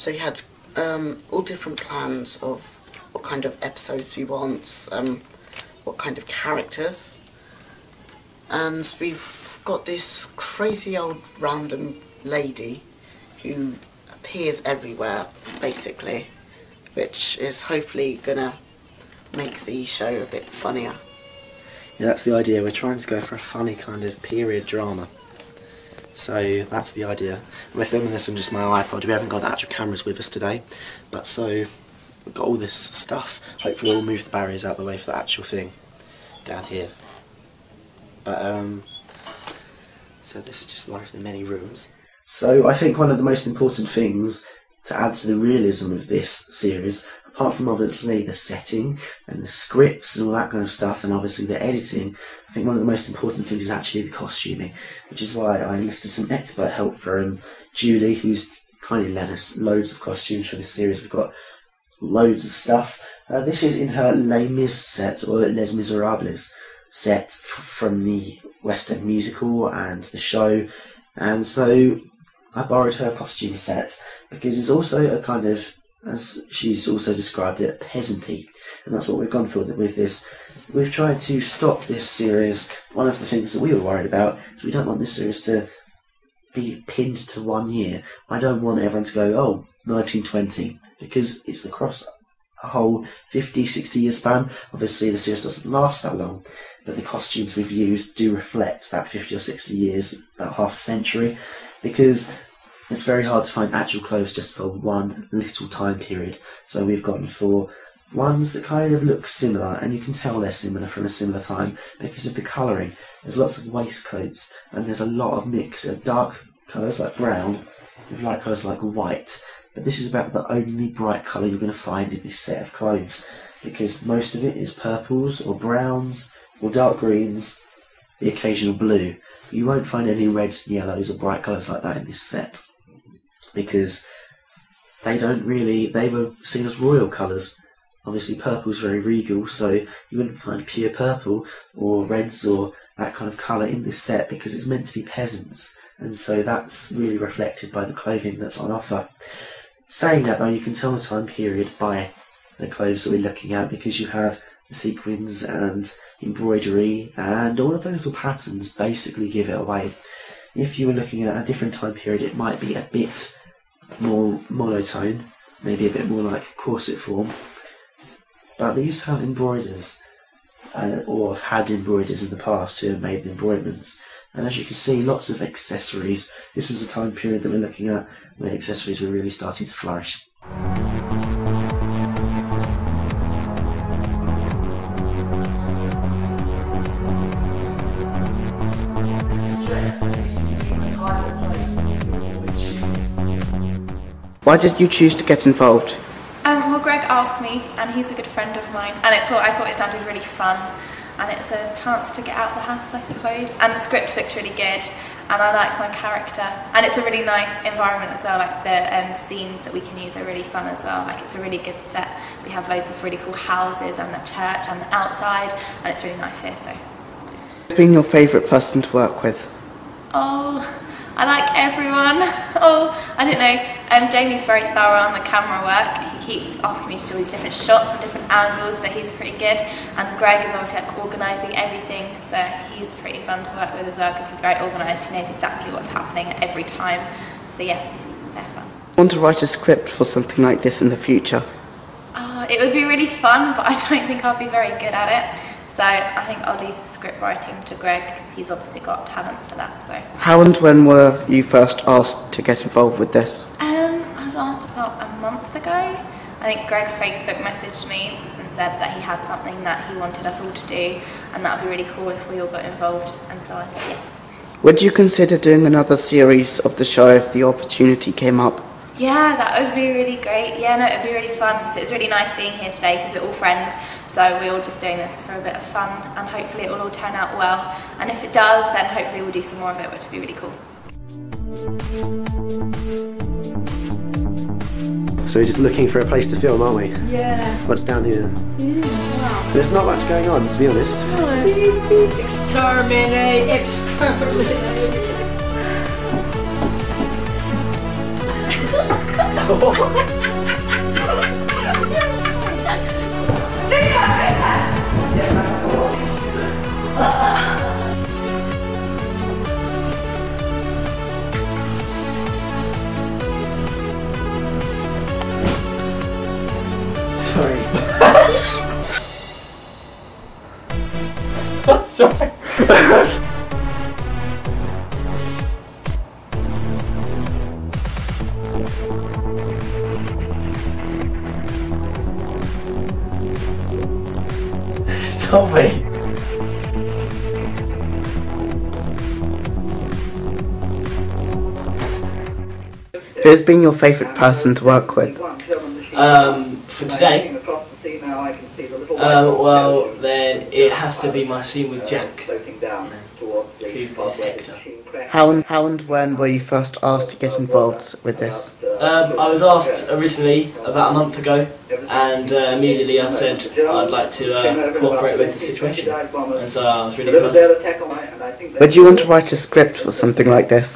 So we had all different plans of what kind of episodes we want, what kind of characters, and we've got this crazy old random lady who appears everywhere, basically, which is hopefully gonna make the show a bit funnier. Yeah, that's the idea. We're trying to go for a funny kind of period drama. So that's the idea. We're filming this on just my iPod. We haven't got the actual cameras with us today, but so we've got all this stuff. Hopefully we'll move the barriers out of the way for the actual thing down here. But so this is just one of the many rooms. So I think one of the most important things to add to the realism of this series, apart from obviously the setting and the scripts and all that kind of stuff, and obviously the editing, I think one of the most important things is actually the costuming, which is why I enlisted some expert help from Julie, who's kindly lent us loads of costumes for this series. We've got loads of stuff. This is in her Les Mis set, or Les Miserables set from the West End musical and the show, and so I borrowed her costume set because it's also a kind of, as she's also described it, peasanty, and that's what we've gone for with this. We've tried to stop this series. One of the things that we were worried about is we don't want this series to be pinned to 1 year. I don't want everyone to go, oh, 1920, because it's across a whole 50, 60 year span. Obviously the series doesn't last that long, but the costumes we've used do reflect that 50 or 60 years, about half a century, because it's very hard to find actual clothes just for one little time period. So we've gone for ones that kind of look similar, and you can tell they're similar from a similar time because of the colouring. There's lots of waistcoats, and there's a lot of mix of dark colours like brown with light colours like white. But this is about the only bright colour you're going to find in this set of clothes, because most of it is purples or browns or dark greens, the occasional blue. You won't find any reds and yellows or bright colours like that in this set, because they were seen as royal colours. Obviously purple's very regal, so you wouldn't find pure purple or reds or that kind of colour in this set, because it's meant to be peasants, and so that's really reflected by the clothing that's on offer. Saying that though, you can tell the time period by the clothes that we're looking at, because you have the sequins and embroidery, and all of those little patterns basically give it away. If you were looking at a different time period, it might be a bit more monotone, maybe a bit more like corset form, but these have embroiders, or have had embroiders in the past who have made the embroiderments, and as you can see, lots of accessories. This was a time period that we're looking at where accessories were really starting to flourish. Why did you choose to get involved? Well, Gregg asked me, and he's a good friend of mine, and I thought it sounded really fun, and it's a chance to get out of the house, I suppose. And the script looks really good, and I like my character, and it's a really nice environment as well. Like the scenes that we can use are really fun as well. Like it's a really good set. We have loads of really cool houses and the church and the outside, and it's really nice here. So. Who's been your favourite person to work with? Oh, I like everyone. Oh, I don't know. Jamie's very thorough on the camera work. He keeps asking me to do all these different shots and different angles, so he's pretty good. And Gregg is obviously like organising everything, so he's pretty fun to work with as well, because he's very organised. He knows exactly what's happening at every time. So yeah, they're fun. I want to write a script for something like this in the future. It would be really fun, but I don't think I'll be very good at it. So I think I'll leave script writing to Gregg, because he's obviously got talent for that. So. How and when were you first asked to get involved with this? I was asked about a month ago. I think Gregg Facebook messaged me and said that he had something that he wanted us all to do, and that would be really cool if we all got involved, and so I said yes. Would you consider doing another series of the show if the opportunity came up? Yeah, that would be really great. Yeah, no, it would be really fun. It's really nice being here today because we're all friends, so we're all just doing this for a bit of fun, and hopefully it will all turn out well. And if it does, then hopefully we'll do some more of it, which would be really cool. So we're just looking for a place to film, aren't we? Yeah. What's down here? Wow. There's not much going on, to be honest. Exterminate! Exterminate! Sorry. Stop me. Who's been your favourite person to work with? For today, well, then it has to be my scene with Jack, who's the actor. How and when were you first asked to get involved with this? I was asked originally about a month ago, and immediately I said I'd like to cooperate with the situation, and so I was really excited. Would you want to write a script for something like this?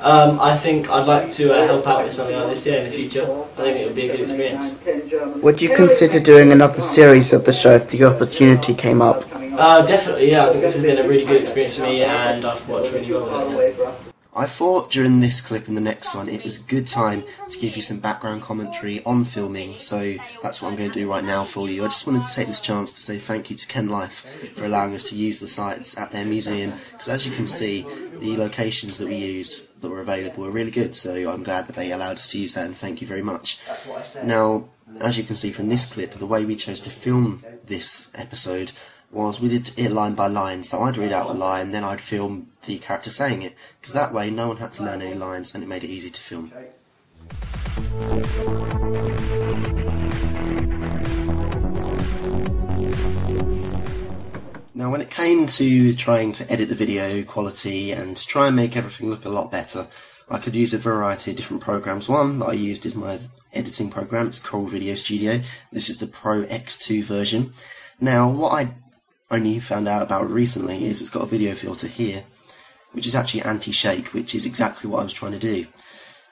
I think I'd like to help out with something like this in the future. I think it would be a good experience. Would you consider doing another series of the show if the opportunity came up? Definitely, yeah. I think this has been a really good experience for me, and I've watched really well with it. Yeah. I thought during this clip and the next one it was a good time to give you some background commentary on filming, so that's what I'm going to do right now for you. I just wanted to take this chance to say thank you to Ken Life for allowing us to use the sites at their museum, because as you can see, the locations that we used that were available were really good, so I'm glad that they allowed us to use that, and thank you very much. Now, as you can see from this clip, the way we chose to film this episode was we did it line by line, so I'd read out the line, then I'd film the character saying it, because that way no one had to learn any lines and it made it easy to film. Now when it came to trying to edit the video quality and try and make everything look a lot better, I could use a variety of different programs. One that I used is my editing program, it's Coral Video Studio. This is the Pro X2 version. Now what I only found out about recently is it's got a video filter here, which is actually anti-shake, which is exactly what I was trying to do.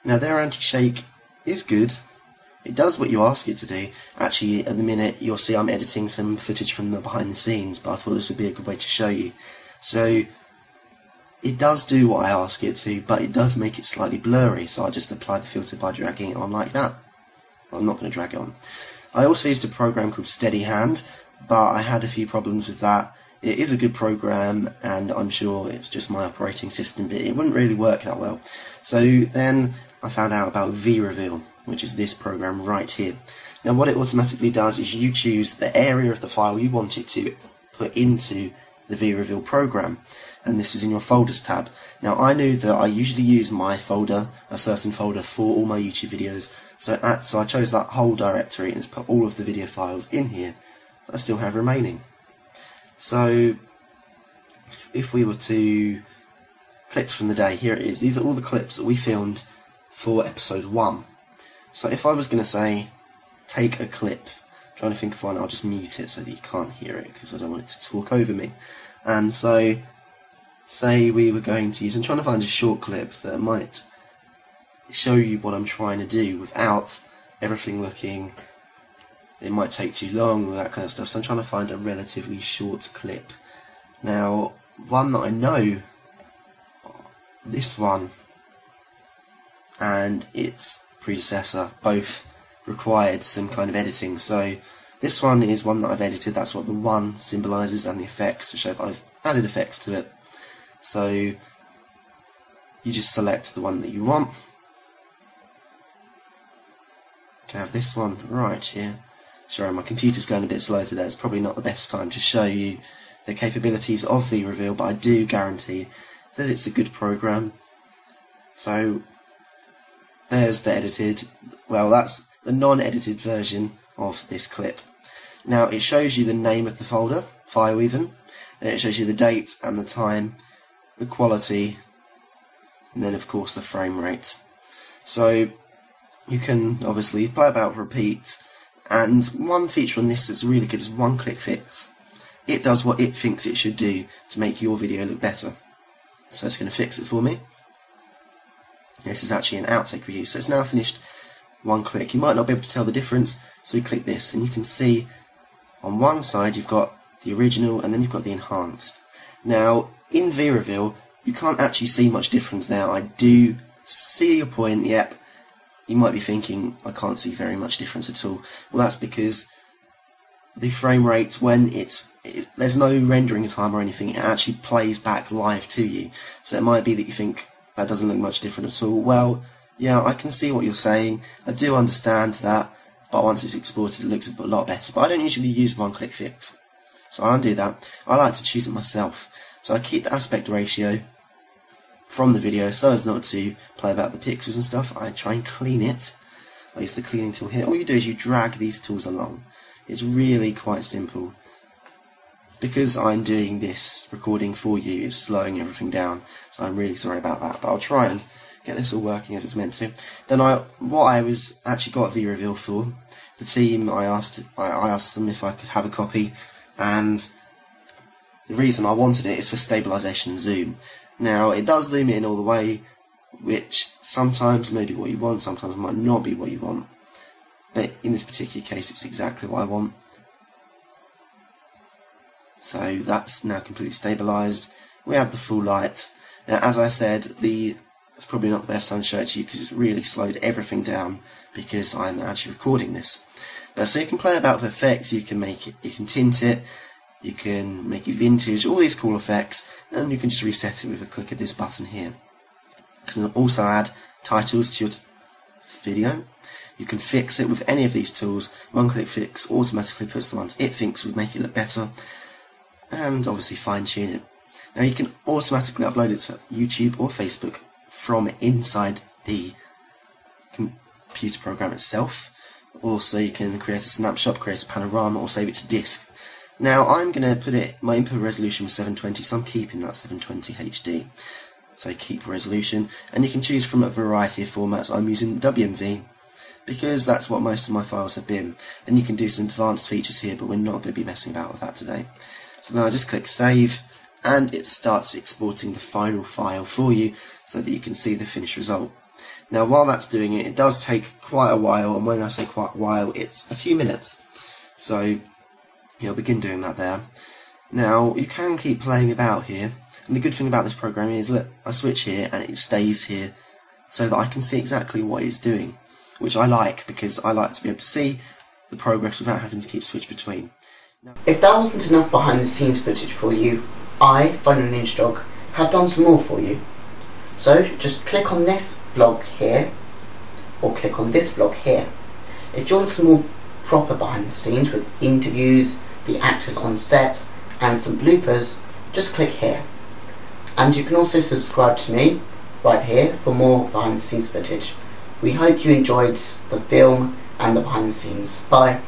Now their anti-shake is good, it does what you ask it to do. Actually at the minute you'll see I'm editing some footage from the behind the scenes, but I thought this would be a good way to show you. So it does do what I ask it to, but it does make it slightly blurry, so I just apply the filter by dragging it on like that. Well, I'm not going to drag it on. I also used a program called Steady Hand, but I had a few problems with that. It is a good program, and I'm sure it's just my operating system, but it wouldn't really work that well. So then I found out about V-Reveal, which is this program right here. Now what it automatically does is you choose the area of the file you want it to put into the V-Reveal program, and this is in your folders tab. Now I knew that I usually use my folder, a certain folder, for all my YouTube videos, so I chose that whole directory and just put all of the video files in here that I still have remaining. So if we were to clips from the day, here it is. These are all the clips that we filmed for episode 1. So if I was going to say take a clip, I'm trying to think of one, I'll just mute it so that you can't hear it because I don't want it to talk over me. And so say we were going to use, I'm trying to find a short clip that might show you what I'm trying to do without everything looking, it might take too long, all that kind of stuff, so I'm trying to find a relatively short clip. Now, one that I know, this one and its predecessor both required some kind of editing, so this one is one that I've edited, that's what the 1 symbolises, and the effects to show that I've added effects to it. So you just select the one that you want. Okay, I have this one right here. Sorry, my computer's going a bit slow today, it's probably not the best time to show you the capabilities of V-Reveal, but I do guarantee that it's a good program. So there's the edited, well that's the non-edited version of this clip. Now it shows you the name of the folder, file even, then it shows you the date and the time, the quality, and then of course the frame rate. So you can obviously play about, repeat, and one feature on this that's really good is one-click fix. It does what it thinks it should do to make your video look better. So it's going to fix it for me. This is actually an outtake we use, so it's now finished one click. You might not be able to tell the difference, so we click this, and you can see on one side you've got the original and then you've got the enhanced. Now in V-Reveal you can't actually see much difference there. I do see your point, yep. You might be thinking, I can't see very much difference at all. Well, that's because the frame rate, when there's no rendering time or anything, it actually plays back live to you. So it might be that you think that doesn't look much different at all. Well, yeah, I can see what you're saying. I do understand that, but once it's exported it looks a lot better. But I don't usually use one-click fix, so I undo that. I like to choose it myself. So I keep the aspect ratio from the video so as not to play about the pixels and stuff. I try and clean it. I use the cleaning tool here. All you do is you drag these tools along. It's really quite simple. Because I'm doing this recording for you, it's slowing everything down, so I'm really sorry about that. But I'll try and get this all working as it's meant to. Then what I was actually got V-Reveal for, the team, I asked them if I could have a copy, and the reason I wanted it is for stabilisation and zoom. Now it does zoom in all the way, which sometimes may be what you want, sometimes might not be what you want. But in this particular case it's exactly what I want. So that's now completely stabilised. We add the full light. Now, as I said, it's probably not the best time to show it to you because it's really slowed everything down because I'm actually recording this. But so you can play about with effects, you can make it, you can tint it, you can make it vintage, all these cool effects, and you can just reset it with a click of this button here. You can also add titles to your video. You can fix it with any of these tools. One-click fix automatically puts the ones it thinks would make it look better, and obviously fine-tune it. Now you can automatically upload it to YouTube or Facebook from inside the computer program itself. Also you can create a snapshot, create a panorama, or save it to disk. Now I'm going to put my input resolution was 720, so I'm keeping that 720 HD. So keep resolution, and you can choose from a variety of formats. I'm using WMV because that's what most of my files have been. Then you can do some advanced features here, but we're not going to be messing about with that today. So then I just click save, and it starts exporting the final file for you so that you can see the finished result. Now while that's doing it, it does take quite a while, and when I say quite a while, it's a few minutes. So you'll begin doing that there. Now you can keep playing about here, and the good thing about this program is that I switch here and it stays here so that I can see exactly what it's doing, which I like because I like to be able to see the progress without having to keep switch between. If that wasn't enough behind the scenes footage for you, I, Final Ninja Dog, have done some more for you. So just click on this vlog here, or click on this vlog here. If you want some more proper behind the scenes with interviews, the actors on set, and some bloopers, just click here. And you can also subscribe to me right here for more behind the scenes footage. We hope you enjoyed the film and the behind the scenes. Bye.